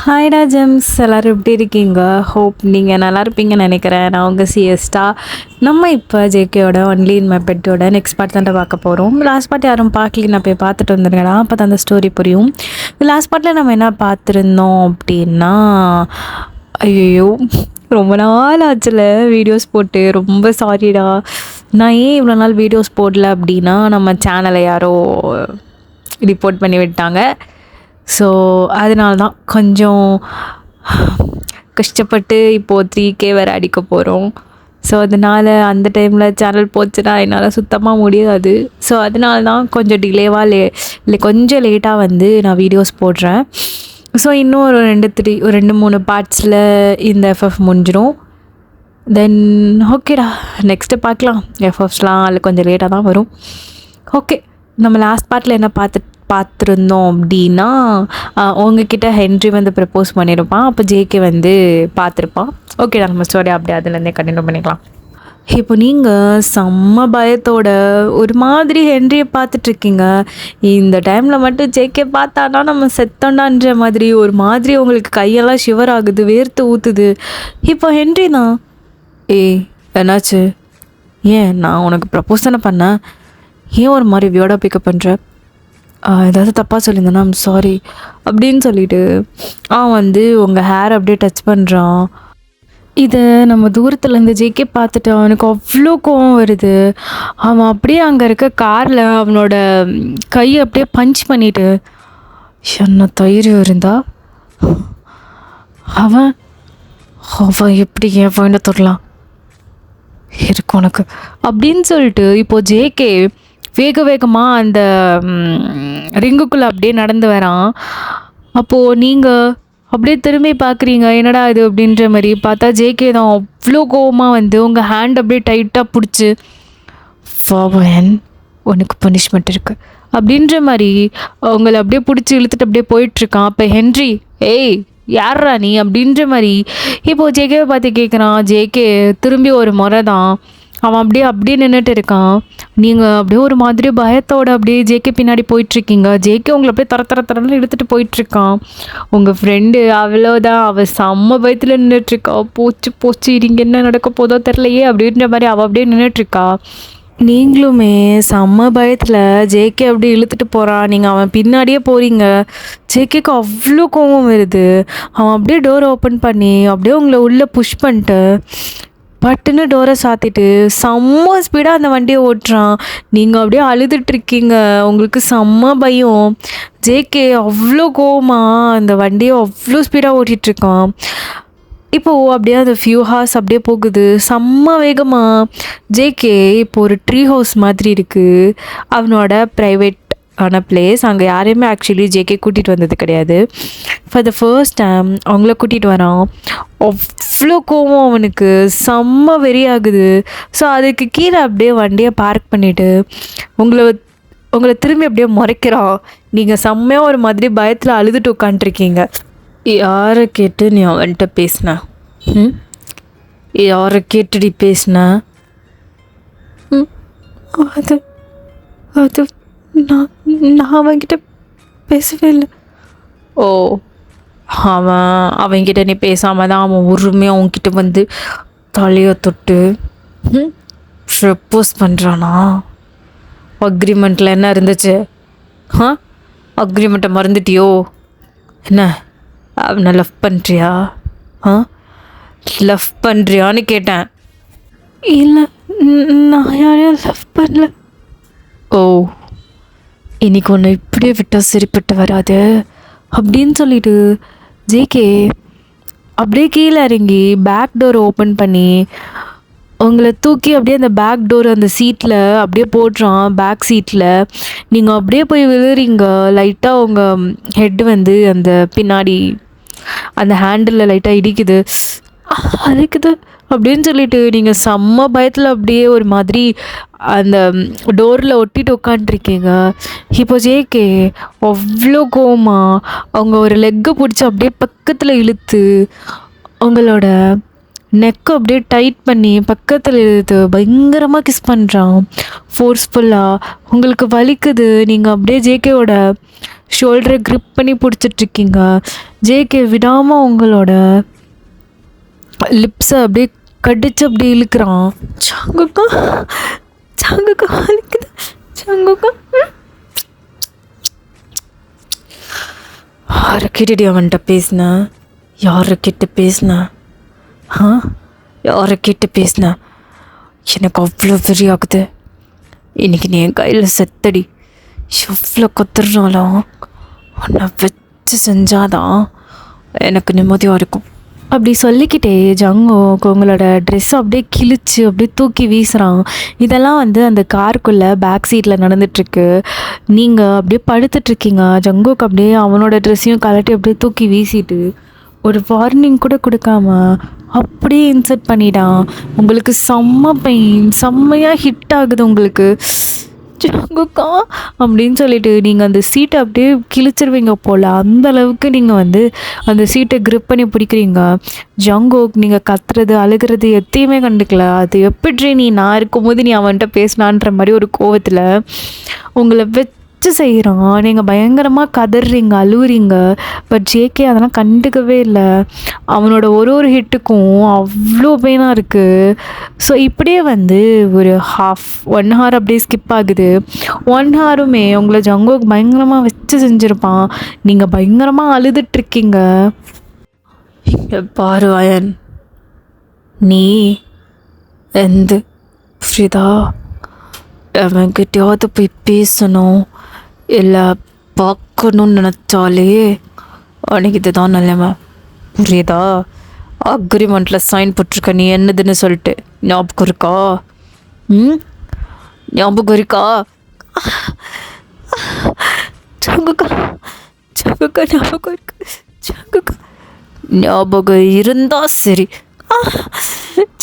Hi gems, எல்லோரும் எப்படி இருக்கீங்க? ஹோப் நீங்கள் நல்லா இருப்பீங்கன்னு நினைக்கிறேன். நான் உங்கள் சிஎஸ்டா. நம்ம இப்போ ஜேகேயோட ஒன்லி இன் மை பெட்டோட நெக்ஸ்ட் பார்ட் தான் பார்க்க போகிறோம். லாஸ்ட் பார்ட் யாரும் பார்க்கல, நான் போய் பார்த்துட்டு வந்துருங்கடா, அப்போ தான் அந்த ஸ்டோரி புரியும். லாஸ்ட் பார்ட்டில் நம்ம என்ன பார்த்துருந்தோம் அப்படின்னா, ஐயோ ரொம்ப நாள் ஆச்சுல வீடியோஸ் போட்டு. ரொம்ப சாரிடா, நான் ஏன் இவ்வளோ நாள் வீடியோஸ் போடல அப்படின்னா, நம்ம சேனலை யாரோ ரிப்போர்ட் பண்ணி விட்டாங்க. ஸோ அதனால தான் கொஞ்சம் கஷ்டப்பட்டு இப்போது 3K வேறு அடிக்க போகிறோம். ஸோ அதனால் அந்த டைமில் சேனல் போச்சுன்னா என்னால் சுத்தமாக முடியாது. ஸோ அதனால தான் கொஞ்சம் டிலேவாக இல்லை கொஞ்சம் லேட்டாக வந்து நான் வீடியோஸ் போடுறேன். ஸோ இன்னும் ஒரு 2-3 பார்ட்ஸில் இந்த எஃப்எஃப் முடிஞ்சிடும். தென் ஓகேடா, நெக்ஸ்ட்டு பார்க்கலாம். எஃப்எஃப்ஸ்லாம் அதில் கொஞ்சம் லேட்டாக தான் வரும். ஓகே, நம்ம லாஸ்ட் பார்ட்டில் என்ன பார்த்துருந்தோம் அப்படின்னா, உங்ககிட்ட ஹென்ரி வந்து ப்ரப்போஸ் பண்ணியிருப்பான். அப்போ ஜேகே வந்து பார்த்துருப்பான். ஓகே, நம்ம ஸ்டோரி அப்படியே அதுலேருந்தே கண்டினியூ பண்ணிக்கலாம். இப்போ நீங்கள் செம்ம பயத்தோட ஒரு மாதிரி ஹென்ரியை பார்த்துட்ருக்கீங்க. இந்த டைமில் மட்டும் ஜேகே பார்த்தானா நம்ம செத்தோண்டான்ற மாதிரி ஒரு மாதிரி உங்களுக்கு கையெல்லாம் ஷிவர் ஆகுது, வேர்த்து ஊற்றுது. இப்போ ஹென்ரி தான், என்னாச்சு? ஏன் நான் உனக்கு ப்ரப்போஸ் தானே பண்ணேன், ஏன் ஒரு மாதிரி வியோடாக பிக்கப் பண்ணுற? ஏதாவது தப்பாக சொல்லியிருந்தேன்னா ஐம் சாரி அப்படின்னு சொல்லிட்டு வந்து உங்கள் ஹேர் அப்படியே டச் பண்ணுறான். இதை நம்ம தூரத்துலேருந்து ஜேகே பார்த்துட்டு அவனுக்கு அவ்வளோ கோவம் வருது. அவன் அப்படியே அங்கே இருக்க காரில் அவனோட கையை அப்படியே பஞ்ச் பண்ணிவிட்டு, என்ன தைரியம் இருந்தா அவன் எப்படி என் பாயிண்ட தொடலாம் இருக்கு உனக்கு அப்படின்னு சொல்லிட்டு இப்போது ஜேகே வேகமாக அந்த ரிங்குக்குள்ளே அப்படியே நடந்து வரான். அப்போது நீங்கள் அப்படியே திரும்பி பார்க்குறீங்க, என்னடா இது அப்படின்ற மாதிரி பார்த்தா ஜேகே தான் அவ்வளோ கோவமாக வந்து உங்கள் ஹேண்ட் அப்படியே டைட்டாக பிடிச்சி, ஃபாவன் உனக்கு பனிஷ்மெண்ட் இருக்குது அப்படின்ற மாதிரி அவங்கள அப்படியே பிடிச்சி இழுத்துட்டு அப்படியே போயிட்டுருக்கான். அப்போ ஹென்ரி, யார்ரா நீ அப்படின்ற மாதிரி இப்போது ஜேகேவை பார்த்து கேட்குறான். ஜேகே திரும்பி ஒரு முறை தான் அவன் அப்படியே நின்றுட்டு இருக்கான். நீங்கள் அப்படியே ஒரு மாதிரி பயத்தோடு அப்படியே ஜேகே பின்னாடி போயிட்டுருக்கீங்க. ஜேகே உங்களை அப்படியே தரன்னு எடுத்துகிட்டு போயிட்டுருக்கான். உங்கள் ஃப்ரெண்டு அவ்வளோதான், அவள் செம்ம பயத்தில் நின்றுட்டுருக்கா. போச்சு இங்கே என்ன நடக்க போதோ தெரிலையே அப்படின்ற மாதிரி அவள் அப்படியே நின்றுட்டுருக்கா. நீங்களுமே செம்ம பயத்தில் ஜேகே அப்படியே இழுத்துட்டு போகிறான். நீங்கள் அவன் பின்னாடியே போகிறீங்க. ஜேகேக்கு அவ்வளோ கோவம் வருது. அவன் அப்படியே டோரை ஓப்பன் பண்ணி அப்படியே உங்களை உள்ளே புஷ் பண்ணிட்டு பட்டுன்னு டோரை சாத்திட்டு செம்ம ஸ்பீடாக அந்த வண்டியை ஓட்டுறான். நீங்கள் அப்படியே அழுதுட்ருக்கீங்க, உங்களுக்கு செம்ம பயம். ஜேகே அவ்வளோ கோவமாக அந்த வண்டியை அவ்வளோ ஸ்பீடாக ஓட்டிகிட்ருக்கான். இப்போது அப்படியே அந்த ஃபியூ ஹார்ஸ் அப்படியே போகுது செம்ம வேகமாக. ஜேகே இப்போ ஒரு ட்ரீ ஹவுஸ் மாதிரி இருக்குது, அவனோட ப்ரைவேட் ஆன பிளேஸ். அங்கே யாரையுமே ஆக்சுவலி ஜேகே கூட்டிகிட்டு வந்தது கிடையாது. ஃபார் த ஃபர்ஸ்ட் டைம் அவங்கள கூட்டிகிட்டு வரான். அவ்வளோ கோவம் அவனுக்கு, செம்ம வெறியாகுது. ஸோ அதுக்கு கீழே அப்படியே வண்டியை பார்க் பண்ணிவிட்டு உங்களை திரும்பி அப்படியே முறைக்கிறான். நீங்கள் செம்மையாக ஒரு மாதிரி பயத்தில் அழுதுட்டு உட்காண்ட்ருக்கீங்க. யாரை கேட்டு நீ அவன்கிட்ட பேசின? யாரை கேட்டுடி பேசின? அது அது நான் அவன்கிட்ட பேசவே இல்லை. அவன்கிட்ட நீ பேசாமல் தான் அவன் உரிமையாக அவன்கிட்ட வந்து தலையை தொட்டு ப்ரப்போஸ் பண்ணுறானா? அக்ரிமெண்ட்டில் என்ன இருந்துச்சு? அக்ரிமெண்ட்டை மறந்துட்டியோ என்ன? அவனை லவ் பண்ணுறியா? லவ் பண்ணுறியான்னு கேட்டேன். இல்லை, நான் யாரையும் லவ் பண்ணல. இன்னைக்கு ஒன்று இப்படியே விட்டால் சரிப்பட்டு வராது அப்படின்னு சொல்லிட்டு ஜேகே அப்படியே கீழே இறங்கி பேக் டோர் ஓப்பன் பண்ணி உங்களை தூக்கி அப்படியே அந்த பேக் டோர் அந்த சீட்டில் அப்படியே போடுறான். பேக் சீட்டில் நீங்கள் அப்படியே போய் விழுறீங்க. லைட்டாக உங்கள் ஹெட் வந்து அந்த பின்னாடி அந்த ஹேண்டில் லைட்டாக இடிக்குது அப்படின்னு சொல்லிட்டு நீங்கள் செம்ம பயத்தில் அப்படியே ஒரு மாதிரி அந்த டோரில் ஒட்டிட்டு உட்காண்ட்ருக்கீங்க. இப்போ ஜேகே அவ்வளோ கோவமா அவங்க ஒரு லெக்கை பிடிச்சி அப்படியே பக்கத்தில் இழுத்து உங்களோட நெக்கை அப்படியே டைட் பண்ணி பக்கத்தில் இழுத்து பயங்கரமாக கிஸ் பண்ணுறான் ஃபோர்ஸ்ஃபுல்லாக. உங்களுக்கு வலிக்குது. நீங்கள் அப்படியே ஜேகேவோட ஷோல்டரை க்ரிப் பண்ணி பிடிச்சிட்ருக்கீங்க. ஜேகே விடாமல் உங்களோட லிப்ஸை அப்படியே கடிச்சு அப்படியே இழுக்கிறான். ஜங்குக்கா ஜங்குக்கா வலிக்குது ஜங்குக்கா. யாருக்கிட்டடி அவன்கிட்ட பேசினேன்? யாருக்கிட்ட பேசினேன்? யாருக்கிட்ட பேசினேன்? எனக்கு அவ்வளோ வெறி ஆகுது. இன்னைக்கு நீ என் கையில் செத்தடி. எவ்வளோ கொத்துறாலும் உன்னை வச்சு செஞ்சாதான் எனக்கு நிம்மதியாக இருக்கும். அப்படி சொல்லிக்கிட்டே ஜங்குக் உங்களோட ட்ரெஸ்ஸை அப்படியே கிழிச்சு அப்படியே தூக்கி வீசுகிறான். இதெல்லாம் வந்து அந்த காருக்குள்ளே பேக் சீட்டில் நடந்துகிட்ருக்கு. நீங்கள் அப்படியே படுத்துட்ருக்கீங்க. ஜங்குக் அப்படியே அவனோட ட்ரெஸ்ஸையும் கலட்டி அப்படியே தூக்கி வீசிட்டு ஒரு வார்னிங் கூட கொடுக்காம அப்படியே இன்சர்ட் பண்ணிட்டான். உங்களுக்கு செம்ம பெயின், செம்மையாக ஹிட் ஆகுது உங்களுக்கு. ஜங்குக்கா அப்படின்னு சொல்லிட்டு நீங்கள் அந்த சீட்டை அப்படியே கிழிச்சிருவீங்க போல். அந்த அளவுக்கு நீங்கள் வந்து அந்த சீட்டை க்ரிப் பண்ணி பிடிக்கிறீங்க. ஜங்குக் நீங்கள் கத்துறது அழுகிறது எத்தையுமே கண்டுக்கல. அது எப்படி நான் இருக்கும்போது நீ அவன்கிட்ட பேசினான்ற மாதிரி ஒரு கோவத்தில் உங்களை வச்சு செய்கிறான். நீங்கள் பயங்கரமாக கதறீங்க, அழுவுறீங்க. பட் ஜேகே அதெல்லாம் கண்டுக்கவே இல்லை. அவனோட ஒரு ஹிட்டுக்கும் அவ்வளோ பெயினாக இருக்குது. ஸோ இப்படியே வந்து ஒரு 1 hour அப்படியே ஸ்கிப் ஆகுது. 1 hourமே உங்களை ஜங்குக் பயங்கரமாக வச்சு செஞ்சுருப்பான். நீங்கள் பயங்கரமாக அழுதுட்ருக்கீங்க. இங்கே பாரு அயன், நீ எந்த புரியுதா? அவன்கிட்டயாவது போய் பேசணும் இல்லை பார்க்கணுன்னு நினச்சாலே அன்றைக்கி இதுதான் நிலைமை, புரியுதா? அக்ரிமெண்ட்டில் சைன் போட்டிருக்க நீ என்னதுன்னு சொல்லிட்டு ஞாபகம் இருக்கா? ஞாபகம் இருக்கா? ஜங்குக்கா ஜங்குக்கா ஞாபகம் இருக்கு. ஜங்குக்கா ஞாபகம் இருந்தா சரி.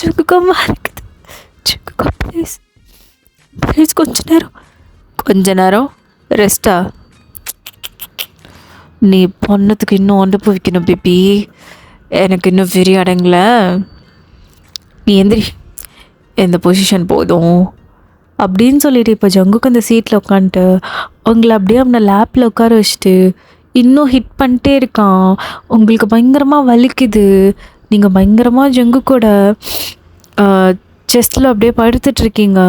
ஜங்குக்கா மறைக்குது. ஜங்குக்கா ப்ளீஸ் ப்ளீஸ் கொஞ்ச நேரம் ரெஸ்டா? நீ பொண்ணத்துக்கு இன்னும் அனுபவிக்கணும் பேபி. எனக்கு இன்னும் வெறி அடங்கல. நீ எந்திரி, எந்த பொசிஷன் போதும் அப்படின்னு சொல்லிட்டு இப்போ ஜங்குக்கு அந்த சீட்டில் உட்காந்துட்டு உங்களை அப்படியே அவனை லேப்பில் உட்கார வச்சுட்டு இன்னும் ஹிட் பண்ணிட்டே இருக்கான். உங்களுக்கு பயங்கரமாக வலிக்குது. நீங்கள் பயங்கரமாக ஜங்குக்கோட செஸ்ட்டில் அப்படியே படுத்துட்ருக்கீங்க.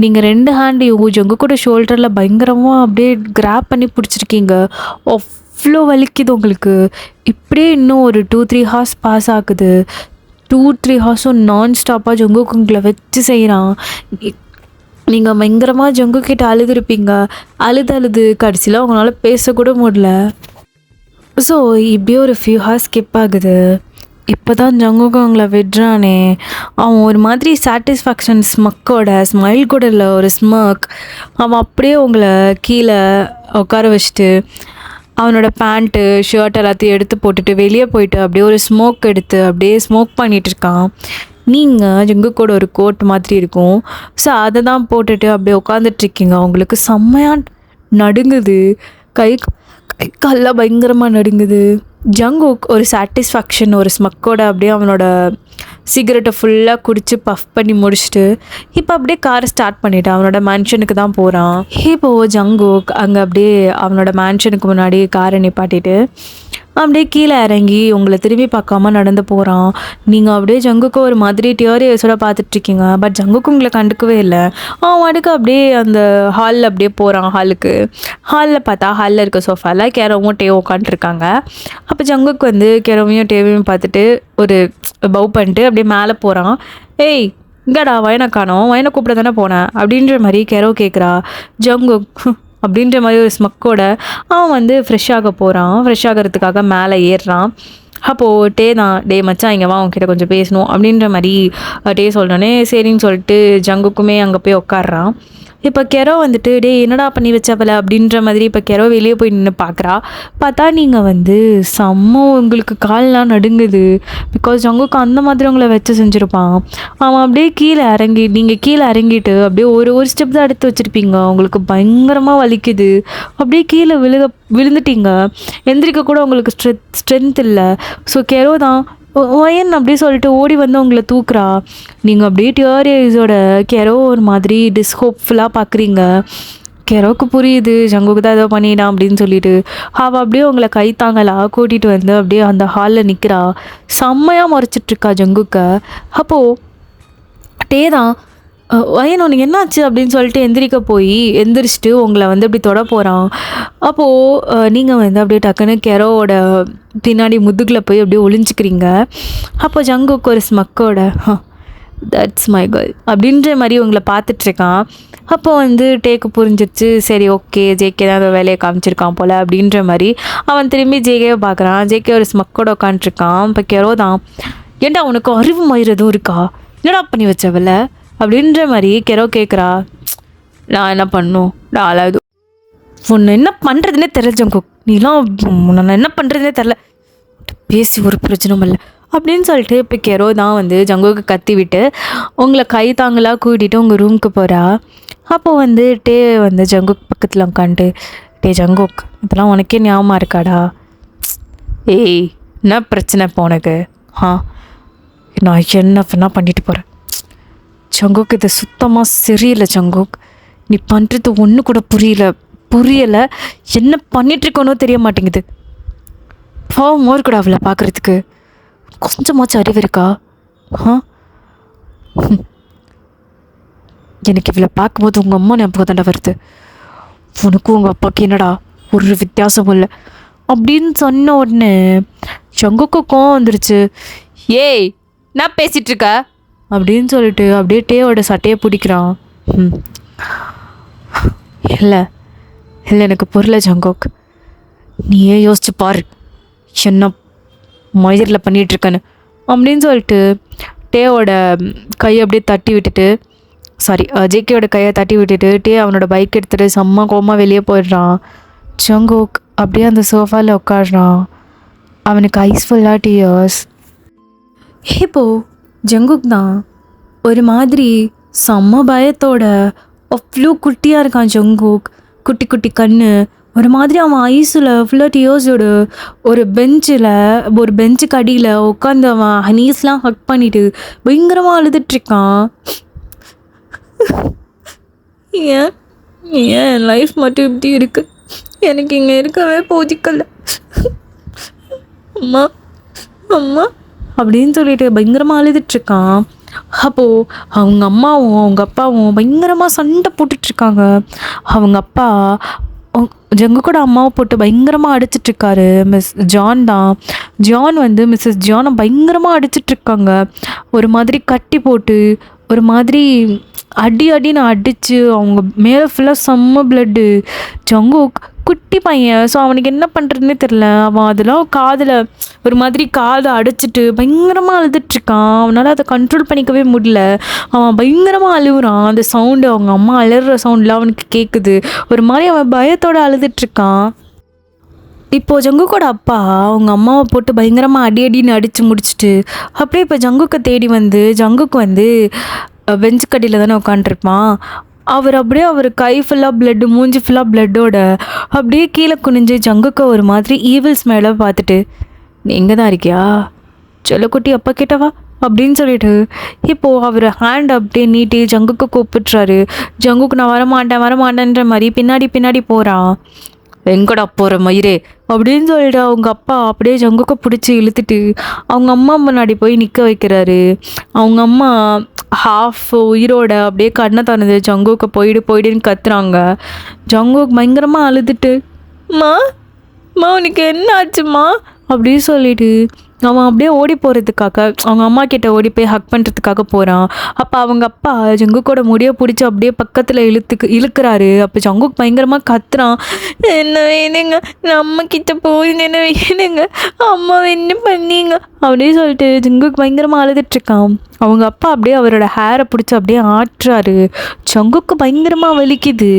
நீங்கள் 2 ஹேண்டையும் ஜங்குக்கோட ஷோல்டரில் பயங்கரமாக அப்படியே கிராப் பண்ணி பிடிச்சிருக்கீங்க. அவ்வளோ வலிக்குது உங்களுக்கு. இப்படியே இன்னும் ஒரு 2-3 hours பாஸ் ஆகுது. 2-3 hours நான் ஸ்டாப்பாக ஜங்குக் உங்களை வச்சு செய்கிறான். நீங்கள் பயங்கரமாக ஜங்குக்கிட்ட அழுதுருப்பீங்க. அழுது கடைசியில் அவங்களால பேசக்கூட முடியல. ஸோ இப்படியே ஒரு ஃபியூ ஹார்ஸ் ஸ்கிப் ஆகுது. இப்போ தான் ஜங்குக்கு அவங்கள விடுறானே. அவன் ஒரு மாதிரி சாட்டிஸ்ஃபேக்ஷன் ஸ்மைல் கூட இல்லை, ஒரு ஸ்மர்க். அவன் அப்படியே உங்களை கீழே உட்கார வச்சுட்டு அவனோட பேண்ட்டு ஷர்ட் எல்லாத்தையும் எடுத்து போட்டுட்டு வெளியே போயிட்டு அப்படியே ஒரு ஸ்மோக் எடுத்து அப்படியே ஸ்மோக் பண்ணிகிட்ருக்கான். நீங்கள் ஜங்குக்கோட ஒரு கோட் மாதிரி இருக்கும். ஸோ அதை தான் போட்டுட்டு அப்படியே உட்காந்துட்ருக்கீங்க. உங்களுக்கு செம்மையாக நடுங்குது. கை கால்லாம் பயங்கரமாக நடுங்குது. ஜங்குக் ஒரு சாட்டிஸ்ஃபேக்ஷன் ஒரு ஸ்மக்கோட அப்படியே அவனோட சிகரெட்டை ஃபுல்லாக குடித்து பஃப் பண்ணி முடிச்சுட்டு இப்போ அப்படியே காரை ஸ்டார்ட் பண்ணிவிட்டு அவனோட மேன்ஷனுக்கு தான் போகிறான். இப்போது ஜங்குக் அங்கே அப்படியே அவனோட மேன்ஷனுக்கு முன்னாடி காரை நிப்பாட்டிட்டு அப்படியே கீழே இறங்கி உங்களை திரும்பி பார்க்காம நடந்து போகிறான். நீங்கள் அப்படியே ஜங்குக்கு ஒரு மாதிரி டியரியஸோட பார்த்துட்ருக்கீங்க. பட் ஜங்குக்கு உங்களை கண்டுக்கவே இல்லை. அவன் அடுக்கு அப்படியே அந்த ஹாலில் அப்படியே போகிறான். ஹாலில் பார்த்தா ஹாலில் இருக்க சோஃபாவில் கேரவும் டேவும் உட்காந்துருக்காங்க. அப்போ ஜங்குக்கு வந்து கேரவையும் டேவையும் பார்த்துட்டு ஒரு பவ் பண்ணிட்டு அப்படியே மேலே போகிறான். ஏய் இங்கடா வயனை காணோம், வயனை கூப்பிட தானே போனேன் அப்படின்ற மாதிரி கேரவ் கேட்குறா. ஜங்குக் அப்படின்ற மாதிரி ஒரு ஸ்மக்கோட அவன் வந்து ஃப்ரெஷ் ஆகிறதுக்காக மேலே ஏறுறான். அப்போது டே மச்சான் இங்கே வா, அவன்கிட்ட கொஞ்சம் பேசணும் அப்படின்ற மாதிரி டே சொல்கிறோன்னே சரின்னு சொல்லிட்டு ஜங்குக்குமே அங்கே போய் உட்காடுறான். இப்போ கெரோ வந்துட்டு டே என்னடா பண்ணி வச்சவல அப்படின்ற மாதிரி இப்போ கெரோ வெளியே போய் நின்று பார்க்குறா. பார்த்தா நீங்கள் வந்து உங்களுக்கு கால்லாம் நடுங்குது. பிகாஸ் ஜங்குக்கு அந்த மாதிரி உங்களை வச்சு செஞ்சுருப்பான். அவன் அப்படியே நீங்கள் கீழே இறங்கிட்டு அப்படியே ஒரு ஸ்டெப் தான் எடுத்து வச்சுருப்பீங்க. உங்களுக்கு பயங்கரமாக வலிக்குது. அப்படியே கீழே விழுந்துட்டீங்க. எந்திரிக்க கூட உங்களுக்கு ஸ்ட்ரென்த் இல்லை. ஸோ கெரோ தான் ஒயன் அப்படி சொல்லிட்டு ஓடி வந்து உங்களை தூக்குறா. நீங்கள் அப்படியே டியரியஸோட கெரோ ஒரு மாதிரி டிஸ்ஹோப்ஃபுல்லாக பார்க்குறீங்க. கெரோக்கு புரியுது ஜங்குக்கு தான் ஏதோ பண்ணிடான் அப்படின்னு சொல்லிட்டு அவள் அப்படியே உங்களை கைத்தாங்களா கூட்டிகிட்டு வந்து அப்படியே அந்த ஹாலில் நிற்கிறா. செம்மையாக முறைச்சிட்ருக்கா ஜங்குக்கை. அப்போது டே தான் வயன் உனக்கு என்னாச்சு அப்படின்னு சொல்லிட்டு எந்திரிச்சிட்டு உங்களை வந்து அப்படி தொட போகிறான். அப்போது நீங்கள் வந்து அப்படியே டக்குன்னு கெரோவோட பின்னாடி முதுகில் போய் அப்படியே ஒளிஞ்சிக்கிறீங்க. அப்போ ஜங்குக்கு ஒரு ஸ்மக்கோட தட்ஸ் மை கேர்ள் அப்படின்ற மாதிரி உங்களை பார்த்துட்ருக்கான். அப்போ வந்து டேக்கு புரிஞ்சிருச்சு, சரி ஓகே ஜேகே தான் அந்த வேலையை காமிச்சிருக்கான் போல் அப்படின்ற மாதிரி அவன் திரும்பி ஜேகேவை பார்க்குறான். ஜேகே ஒரு ஸ்மக்கோட உட்காந்துருக்கான். இப்போ கெரோ தான், ஏன்டா உனக்கு அறிவு மயிரதும் இருக்கா, என்னடா பண்ணி வச்சவல அப்படின்ற மாதிரி கெரோ கேட்குறா. நான் என்ன பண்ணும், நான் அழகு உன்னை என்ன பண்ணுறதுனே தெரில ஜங்குக், நீலாம் உன்னை என்ன பண்ணுறதுனே தெரில, பேசி ஒரு பிரச்சனையும் இல்லை அப்படின்னு சொல்லிட்டு இப்போ கெரோ தான் வந்து ஜங்குக்கு கத்தி விட்டு உங்களை கை தாங்களாக கூட்டிகிட்டு உங்கள் ரூமுக்கு போகிறா. அப்போது வந்து டே வந்து ஜங்குக் பக்கத்தில் உட்காந்துட்டு, டே ஜங்குக் இதெல்லாம் உனக்கே ஞாபகம் இருக்காடா, ஏய் என்ன பிரச்சனை இப்போ உனக்கு, நான் என்ன பண்ணிட்டு போகிறேன் ஜங்குக், இது சுத்தமாக சரியில்லை ஜங்குக், நீ பண்ணுறது ஒன்று கூட புரியலை, என்ன பண்ணிகிட்ருக்கோனோ தெரிய மாட்டேங்குது, பாவமாக இருக்கடா அவளை பார்க்குறதுக்கு, கொஞ்சமாச்சும் அறிவு இருக்கா, எனக்கு இவளை பார்க்கும்போது உங்கள் அம்மா ஞாபகம் தாண்டா வருது, உனக்கும் உங்கள் அப்பாவுக்கு என்னடா ஒரு வித்தியாசமும் இல்லை அப்படின்னு சொன்ன உடனே ஜங்குக்கு கோவம் வந்துருச்சு. ஏய் நான் பேசிகிட்ருக்க அப்படின்னு சொல்லிட்டு அப்படியே டேவோட சட்டையை பிடிக்கிறான். இல்லை எனக்கு புரியல ஜங்குக், நீயே யோசிச்சு பாரு என்ன மயிரில் பண்ணிகிட்ருக்கேன்னு அப்படின்னு சொல்லிட்டு டேவோட கையை அப்படியே தட்டி விட்டுட்டு, ஜேகேயோட கையை தட்டி விட்டுட்டு டே அவனோட பைக் எடுத்துகிட்டு செம்ம கோமா வெளியே போயிடுறான். ஜங்குக் அப்படியே அந்த சோஃபாவில் உட்காடுறான். அவனுக்கு ஐஸ் ஃபுல்லாக டியர்ஸ். இப்போது ஜங்குக் தான் ஒரு மாதிரி செம்ம பயத்தோட அவ்வளோ குட்டியாக இருக்கான் ஜங்குக், குட்டி குட்டி கண்ணு, ஒரு மாதிரி அவன் ஐஸில் ஃபுல்லாக டியர்ஸோடு ஒரு பெஞ்சுக்கு அடியில் உட்காந்து அவன் ஹனீஸ்லாம் ஹக் பண்ணிவிட்டு பயங்கரமாக அழுதுட்ருக்கான். ஏன் லைஃப் மட்டும் இப்படி இருக்குது, எனக்கு இங்கே இருக்கவே போதிக்கல அம்மா அம்மா அப்படின்னு சொல்லிட்டு பயங்கரமாக அழுதுட்ருக்கான். அப்போது அவங்க அம்மாவும் அவங்க அப்பாவும் பயங்கரமாக சண்டை போட்டுட்ருக்காங்க. அவங்க அப்பா ஜங்குக்கோட அம்மாவை போட்டு பயங்கரமாக அடிச்சிட்ருக்காரு. ஜான் வந்து மிஸ்ஸஸ் ஜானை பயங்கரமாக அடிச்சிட்ருக்காங்க. ஒரு மாதிரி கட்டி போட்டு ஒரு மாதிரி அடின்னு அடித்து அவங்க மேலே ஃபுல்லாக செம்ம பிளட்டு. ஜங்குக் குட்டி பையன், ஸோ அவனுக்கு என்ன பண்ணுறதுனே தெரில. அவன் அதெல்லாம் காதில் ஒரு மாதிரி காதை அடைச்சிட்டு பயங்கரமாக அழுதுட்ருக்கான். அவனால் அதை கண்ட்ரோல் பண்ணிக்கவே முடியல. அவன் பயங்கரமாக அழுகுறான். அந்த சவுண்டு அவங்க அம்மா அழுகிற சவுண்டெலாம் அவனுக்கு கேட்குது. ஒரு மாதிரி அவன் பயத்தோடு அழுதுட்ருக்கான். இப்போது ஜங்குக்கோட அப்பா அவங்க அம்மாவை போட்டு பயங்கரமாக அடின்னு அடித்து முடிச்சுட்டு அப்படியே இப்போ ஜங்குக்கை தேடி வந்து ஜங்குக்கு வந்து பெஞ்சு கடியில் தானே உட்காண்ட்ருப்பான். அவர் கை ஃபுல்லாக பிளட்டு, மூஞ்சி ஃபுல்லாக பிளட்டோட அப்படியே கீழே குனிஞ்சு ஜங்குக்கை ஒரு மாதிரி ஈவில் ஸ்மைலை பார்த்துட்டு, நீ எங்கே தான் இருக்கியா, செல்லக்குட்டி அப்பா கிட்டவா அப்படின்னு சொல்லிட்டு இப்போது அவர் ஹேண்ட் அப்படியே நீட்டி ஜங்குக்கு கூப்பிட்றாரு. ஜங்குக்கு நான் வரமாட்டேன்ற மாதிரி பின்னாடி போகிறான். எங்கடா போகிற மயிரே அப்படின்னு சொல்லிட்டு அவங்க அப்பா அப்படியே ஜங்குக்கை பிடிச்சி இழுத்துட்டு அவங்க அம்மா முன்னாடி போய் நிற்க வைக்கிறாரு. அவங்க அம்மா ஹாஃப் உயிரோட அப்படியே கண்ணை திறந்து ஜங்குக்கை போயிடுன்னு கத்துறாங்க. ஜங்குக் பயங்கரமாக அழுதுட்டு, மா உனக்கு என்ன ஆச்சுமா அப்படின்னு சொல்லிட்டு அவன் அப்படியே ஓடி போகிறதுக்காக அவங்க அம்மா கிட்ட ஓடி போய் ஹக் பண்ணுறதுக்காக போகிறான். அப்போ அவங்க அப்பா ஜங்குக்கோட முடியை பிடிச்சி அப்படியே பக்கத்தில் இழுக்கிறாரு. அப்போ ஜங்குக் பயங்கரமாக கத்துறான், என்ன வேணுங்க, நம்ம கிட்ட போயிங்க, என்ன வேணுங்க, அம்மா என்ன பண்ணீங்க அப்படின்னு சொல்லிட்டு ஜங்குக் பயங்கரமாக அழுதுட்ருக்கான். அவங்க அப்பா அப்படியே அவரோட ஹேரை பிடிச்சி அப்படியே ஆட்டுறாரு. ஜங்குக்கு பயங்கரமாக வலிக்குது.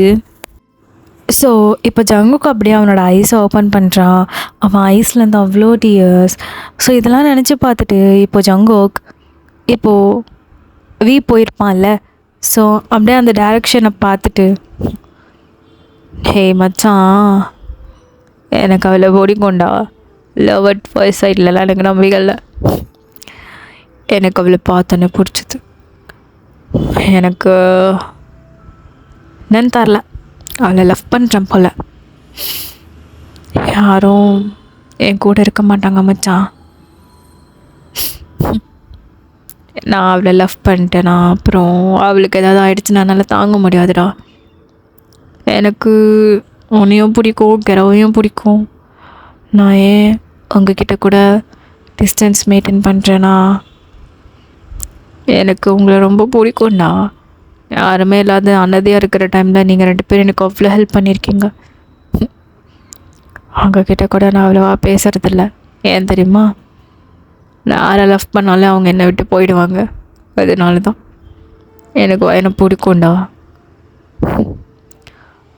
ஸோ இப்போ ஜங்குக்கு அப்படியே அவனோட ஐஸை ஓப்பன் பண்ணுறான். அவன் ஐஸ்லேருந்து அவ்வளோ டியர்ஸ். ஸோ இதெல்லாம் நினச்சி பார்த்துட்டு இப்போ ஜங்குக் இப்போது போயிருப்பான்ல, ஸோ அப்படியே அந்த டைரக்ஷனை பார்த்துட்டு, ஹே மச்சான் எனக்கு அவளை ஓடிக்கொண்டா, லவ் அட் ஃபர்ஸ்ட் சைட்லலாம் எனக்கு நம்பிக்கல, எனக்கு அவளை பார்த்தோன்னே பிடிச்சது, எனக்கு என்னன்னு தரல, அவளை லவ் பண்ணுறேன் போல். யாரும் என் கூட இருக்க மாட்டாங்க மச்சான். நான் அவளை லவ் பண்ணிட்டேனா அப்புறம் அவளுக்கு ஏதாவது ஆயிடுச்சுன்னா என்னால் தாங்க முடியாதுடா. எனக்கு உன்னையும் பிடிக்கும், கெரவையும் பிடிக்கும். நான் ஏன் உங்ககிட்ட கூட டிஸ்டன்ஸ் மெயின்டைன் பண்ணுறேன்னா எனக்கு உங்களை ரொம்ப பிடிக்கும்டா. யாருமே இல்லாத அனதையாக இருக்கிற டைமில் நீங்கள் 2 பேரும் எனக்கு அவ்வளோ ஹெல்ப் பண்ணியிருக்கீங்க. அவங்கக்கிட்ட கூட நான் அவ்வளோவா பேசுகிறதில்ல. ஏன் தெரியுமா? நான் யாரை லவ் பண்ணாலும் அவங்க என்னை விட்டு போயிடுவாங்க. அதனால தான் என்னை பிடிக்கும்டா.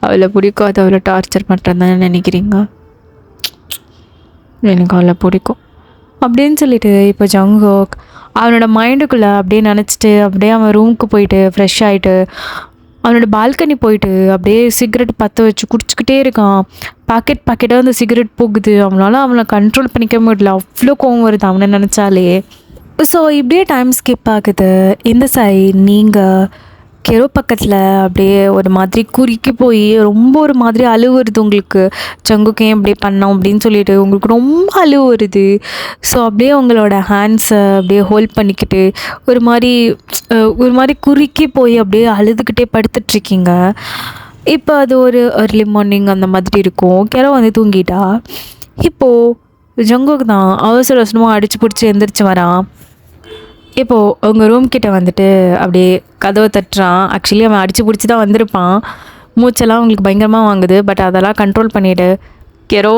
அவளை பிடிக்காது, அவளை டார்ச்சர் பண்ணுறதானே நினைக்கிறீங்க? எனக்கு அவளை பிடிக்கும் அப்படின்னு சொல்லிட்டு இப்போ ஜங்குக் அவனோட மைண்டுக்குள்ளே அப்படியே நினச்சிட்டு அப்படியே அவன் ரூமுக்கு போயிட்டு ஃப்ரெஷ் ஆகிட்டு அவனோட பால்கனி போயிட்டு அப்படியே சிகரெட் பற்ற வச்சு குடிச்சிக்கிட்டே இருக்கான். பாக்கெட்டாக அந்த சிகரெட் போகுது. அவனை கண்ட்ரோல் பண்ணிக்க முடியல. அவ்வளோ கோவம் வருது அவனை நினச்சாலே. ஸோ இப்படியே டைம் ஸ்கிப் ஆகுது. இந்த சைட் நீங்கள் கெரோ பக்கத்தில் அப்படியே ஒரு மாதிரி குறுக்கி போய் ரொம்ப ஒரு மாதிரி அழுவு வருது உங்களுக்கு. ஜங்குக் ஏன் இப்படி பண்ணோம் அப்படின்னு சொல்லிட்டு உங்களுக்கு ரொம்ப அழுவு வருது. ஸோ அப்படியே உங்களோட ஹேண்ட்ஸை அப்படியே ஹோல்ட் பண்ணிக்கிட்டு ஒரு மாதிரி குறுக்கி போய் அப்படியே அழுதுகிட்டே படுத்துட்ருக்கீங்க. இப்போ அது ஒரு ஏர்லி மார்னிங் அந்த மாதிரி இருக்கும். கெரோ வந்து தூங்கிட்டா. இப்போது ஜங்குக் தான் அவசர அவசரமாக அடித்து பிடிச்சி எந்திரிச்சு வரான். இப்போது உங்கள் ரூம் கிட்டே வந்துட்டு அப்படியே கதவை தட்டுறான். ஆக்சுவலி அவன் அடித்து பிடிச்சி தான் வந்திருப்பான். மூச்செல்லாம் அவங்களுக்கு பயங்கரமாக வாங்குது. பட் அதெல்லாம் கண்ட்ரோல் பண்ணிவிடு. கெரோ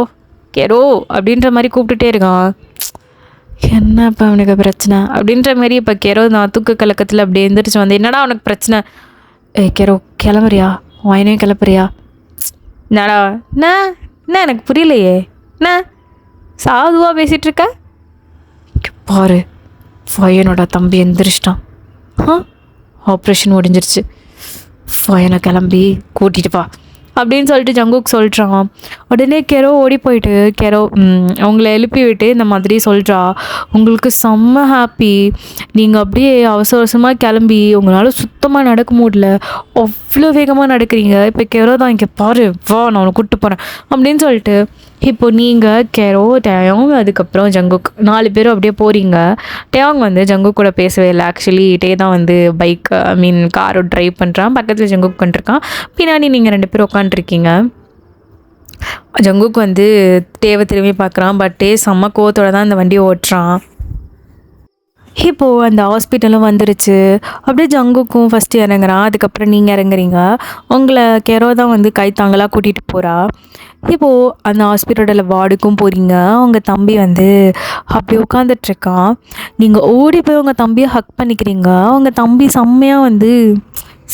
கெரோ அப்படின்ற மாதிரி கூப்பிட்டுட்டே இருக்கான். என்ன இப்போ அவனுக்கு பிரச்சனை அப்படின்ற மாதிரி இப்போ கெரோ நான் தூக்க கலக்கத்தில் அப்படியே எழுந்திரிச்சு வந்து என்னடா அவனுக்கு பிரச்சனை? கெரோ கிளம்புறியா? வாயினையும் கிளப்புறியா? என்னடா என்ன எனக்கு புரியலையே. என்ன சாதுவாக பேசிகிட்ருக்க? பாரு ஃபயனோட தம்பி எந்திரிச்சிட்டான். ஆப்ரேஷன் முடிஞ்சிருச்சு. ஃபயனை கிளம்பி கூட்டிகிட்டு வா அப்படின்னு சொல்லிட்டு ஜங்குக் சொல்கிறான். உடனே கெரோ ஓடி போயிட்டு அவங்கள எழுப்பி விட்டு இந்த மாதிரி சொல்கிறா. உங்களுக்கு செம்ம ஹாப்பி. நீங்கள் அப்படியே அவசரமாக கிளம்பி உங்களால் சுத்தமாக நடக்க முடியல. அவ்வளோ வேகமாக நடக்கிறீங்க. இப்போ கெரோ தான் இங்கே பாரு வா நான் உன்னை கூப்பிட்டு போகிறேன் அப்படின்னு சொல்லிட்டு இப்போ நீங்கள் கெரோ டேயாங் அதுக்கப்புறம் ஜங்குக் 4 பேரும் அப்படியே போகிறீங்க. டேயாங் வந்து ஜங்குக் கூட பேசவே இல்லை. ஆக்சுவலி டே தான் வந்து காரை ட்ரைவ் பண்ணுறான். பக்கத்தில் ஜங்குக் பண்ணிருக்கான். பின்னாடி நீங்கள் 2 பேரும் உட்காந்துருக்கீங்க. ஜங்குக் வந்து டேவை திரும்பி பார்க்குறான். பட் டே செம்ம கோவத்தோடு தான் இந்த வண்டியை ஓட்டுறான். இப்போது அந்த ஹாஸ்பிட்டலும் வந்துருச்சு. அப்படியே ஜங்குக்கும் ஃபஸ்ட்டு இறங்குறான். அதுக்கப்புறம் நீங்கள் இறங்குறீங்க. உங்களை கெரோ தான் வந்து கைத்தாங்களாக கூட்டிகிட்டு போகிறா. இப்போது அந்த ஹாஸ்பிட்டலில் வார்டுக்கும் போகிறீங்க. உங்கள் தம்பி வந்து அப்படி உட்காந்துட்ருக்கான். நீங்கள் ஓடி போய் உங்கள் தம்பியை ஹக் பண்ணிக்கிறீங்க. உங்கள் தம்பி செம்மையாக வந்து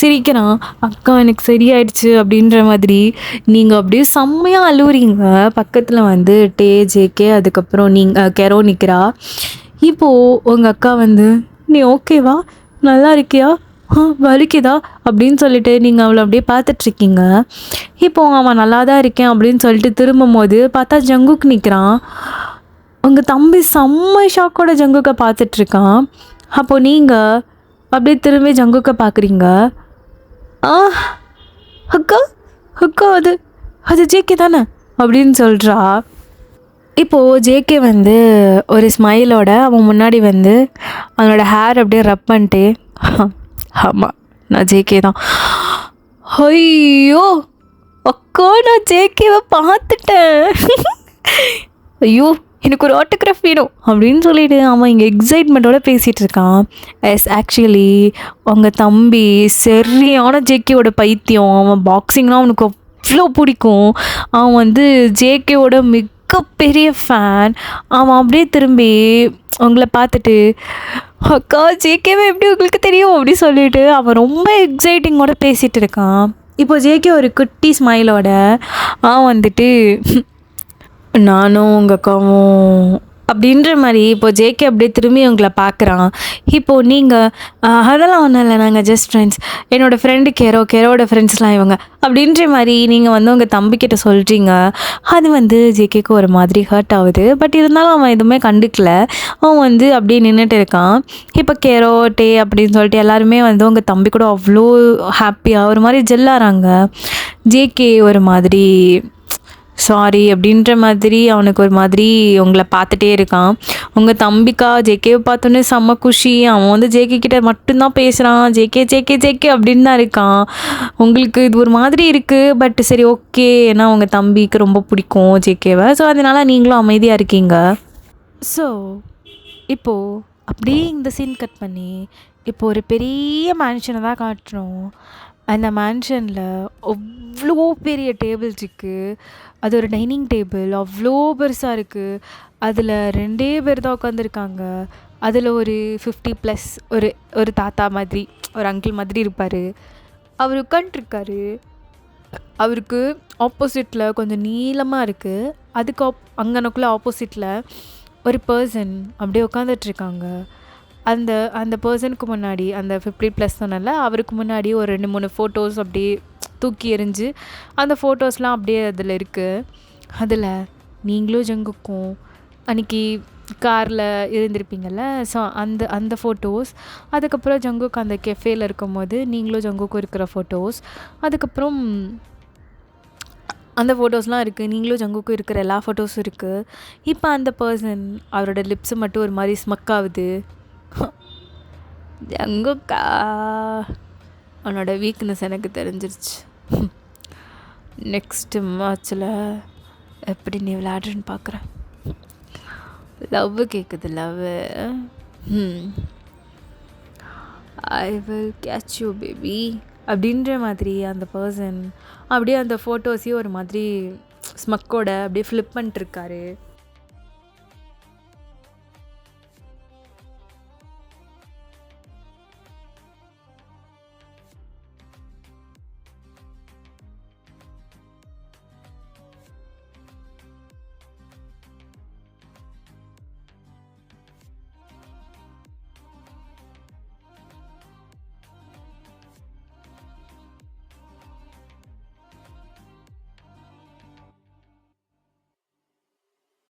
சிரிக்கிறான். அக்கா எனக்கு சரியாயிடுச்சு அப்படின்ற மாதிரி. நீங்கள் அப்படியே செம்மையாக அழுவுறீங்க. பக்கத்தில் வந்து டே ஜேகே அதுக்கப்புறம் கெரோ நிற்கிறா. இப்போது உங்கள் அக்கா வந்து நீ ஓகேவா, நல்லா இருக்கியா, வலிக்குதா அப்படின்னு சொல்லிட்டு நீங்கள் அவளை அப்படியே பார்த்துட்ருக்கீங்க. இப்போது அவன் நல்லா தான் இருக்கேன் அப்படின்னு சொல்லிட்டு திரும்பும் போது பார்த்தா ஜங்குக் நிற்கிறான். உங்கள் தம்பி செம்ம ஷாக்கோட ஜங்குக்கை பார்த்துட்ருக்கான். அப்போது நீங்கள் அப்படியே திரும்பி ஜங்குக்கை பார்க்குறீங்க. அக்கா அக்கா அது ஜேகே தானே அப்படின்னு சொல்கிறா. இப்போது ஜேகே வந்து ஒரு ஸ்மைலோட அவன் முன்னாடி வந்து அவனோட ஹேர் அப்படியே ரப் பண்ணிட்டு ஆமாம் நான் ஜேகே தான். ஐயோ அக்கா நான் ஜேகேவை பார்த்துட்டேன். ஐயோ எனக்கு ஒரு ஆட்டோகிராஃப் வேணும் அப்படின்னு சொல்லிட்டு அவன் இங்கே எக்ஸைட்மெண்ட்டோட பேசிகிட்டு இருக்கான். ஆக்சுவலி உங்கள் தம்பி சரியான ஜேகேவோட பைத்தியம். அவன் பாக்ஸிங்னால் அவனுக்கு அவ்வளோ பிடிக்கும். அவன் வந்து ஜேகேவோட பெரிய ஃபேன். அவன் அப்படியே திரும்பி உங்களை பார்த்துட்டு அக்கா ஜேகேவை எப்படி உங்களுக்கு தெரியும் அப்படி சொல்லிட்டு அவன் ரொம்ப எக்ஸைட்டிங்கோட பேசிகிட்டு இருக்கான். இப்போ ஜேகே ஒரு குட்டி ஸ்மைலோட அவன் வந்துட்டு நானும் உங்கள் அக்காவும் அப்படின்ற மாதிரி இப்போ ஜேகே அப்படியே திரும்பி உங்களை பார்க்குறான். இப்போது நீங்கள் அதெல்லாம் ஒன்றும் இல்லை, நாங்கள் ஜஸ்ட் ஃப்ரெண்ட்ஸ், என்னோடய ஃப்ரெண்டு கெரோட ஃப்ரெண்ட்ஸ்லாம் இவங்க அப்படின்ற மாதிரி நீங்கள் வந்து உங்கள் தம்பிக்கிட்ட சொல்கிறீங்க. அது வந்து ஜேகேக்கு ஒரு மாதிரி ஹர்ட் ஆகுது. பட் இருந்தாலும் அவன் எதுவுமே கண்டுக்கல. அவன் வந்து அப்படியே நின்றுட்டு இருக்கான். இப்போ கெரோ டே அப்படின்னு சொல்லிட்டு எல்லாருமே வந்து உங்கள் தம்பி கூட அவ்வளோ ஹாப்பியாக ஒரு மாதிரி ஜெல்லாகிறாங்க. ஜேகே ஒரு மாதிரி சாரி அப்படின்ற மாதிரி அவனுக்கு ஒரு மாதிரி உங்களை பார்த்துட்டே இருக்கான். உங்கள் தம்பிக்கா ஜேகேவை பார்த்தோன்னே செம்ம குஷி. அவன் வந்து ஜேகே கிட்ட மட்டும்தான் பேசுகிறான். ஜேகே ஜேகே ஜேகே அப்படின்னு தான் இருக்கான். உங்களுக்கு இது ஒரு மாதிரி இருக்குது. பட் சரி ஓகே, ஏன்னா உங்கள் தம்பிக்கு ரொம்ப பிடிக்கும் ஜேகேவை. ஸோ அதனால் நீங்களும் அமைதியாக இருக்கீங்க. ஸோ இப்போது அப்படியே இந்த சீன் கட் பண்ணி இப்போ ஒரு பெரிய மேன்ஷனை தான் காட்டுறோம். அந்த மேன்ஷனில் அவ்வளோ பெரிய டேபிள்ஸ் இருக்குது. அது ஒரு டைனிங் டேபிள் அவ்வளோ பெருசாக இருக்குது. அதில் 2 பேர் தான் உட்காந்துருக்காங்க. அதில் ஒரு 50+ ஒரு ஒரு தாத்தா மாதிரி, ஒரு அங்கிள் மாதிரி இருப்பார். அவர் உட்காண்ட்ருக்காரு. அவருக்கு ஆப்போசிட்டில் கொஞ்சம் நீளமாக இருக்குது. அதுக்கு அங்கனக்குள்ளே ஆப்போசிட்டில் ஒரு பர்சன் அப்படியே உட்காந்துட்ருக்காங்க. அந்த அந்த பர்சனுக்கு முன்னாடி அந்த 50+ சொன்னல, அவருக்கு முன்னாடி ஒரு 2-3 ஃபோட்டோஸ் அப்படியே தூக்கி எறிஞ்சு அந்த ஃபோட்டோஸ்லாம் அப்படியே அதில் இருக்குது. அதில் நீங்களும் ஜங்குக்கும் அன்றைக்கி காரில் இருந்திருப்பீங்கள்ல, ஸோ அந்த அந்த ஃபோட்டோஸ். அதுக்கப்புறம் ஜங்குக்கு அந்த கெஃபேயில் இருக்கும்போது நீங்களும் ஜங்குக்கும் இருக்கிற ஃபோட்டோஸ். அதுக்கப்புறம் அந்த ஃபோட்டோஸ்லாம் இருக்குது. நீங்களும் ஜங்குக்கும் இருக்கிற எல்லா ஃபோட்டோஸும் இருக்குது. இப்போ அந்த பர்சன் அவரோட லிப்ஸு மட்டும் ஒரு மாதிரி ஸ்மக் ஆகுது. ஜங்குக்கா, அவனோட வீக்னஸ் எனக்கு தெரிஞ்சிருச்சு. நெக்ஸ்ட்டு மேட்ச்சில் எப்படி நீ விளையாடுறன்னு பார்க்குறேன். லவ் கேட்குது, love. I will catch you baby அப்படின்ற மாதிரி அந்த பர்சன் அப்படியே அந்த ஃபோட்டோஸையும் ஒரு மாதிரி ஸ்மக்கோட அப்படியே ஃப்ளிப் பண்ணிட்டுருக்காரு.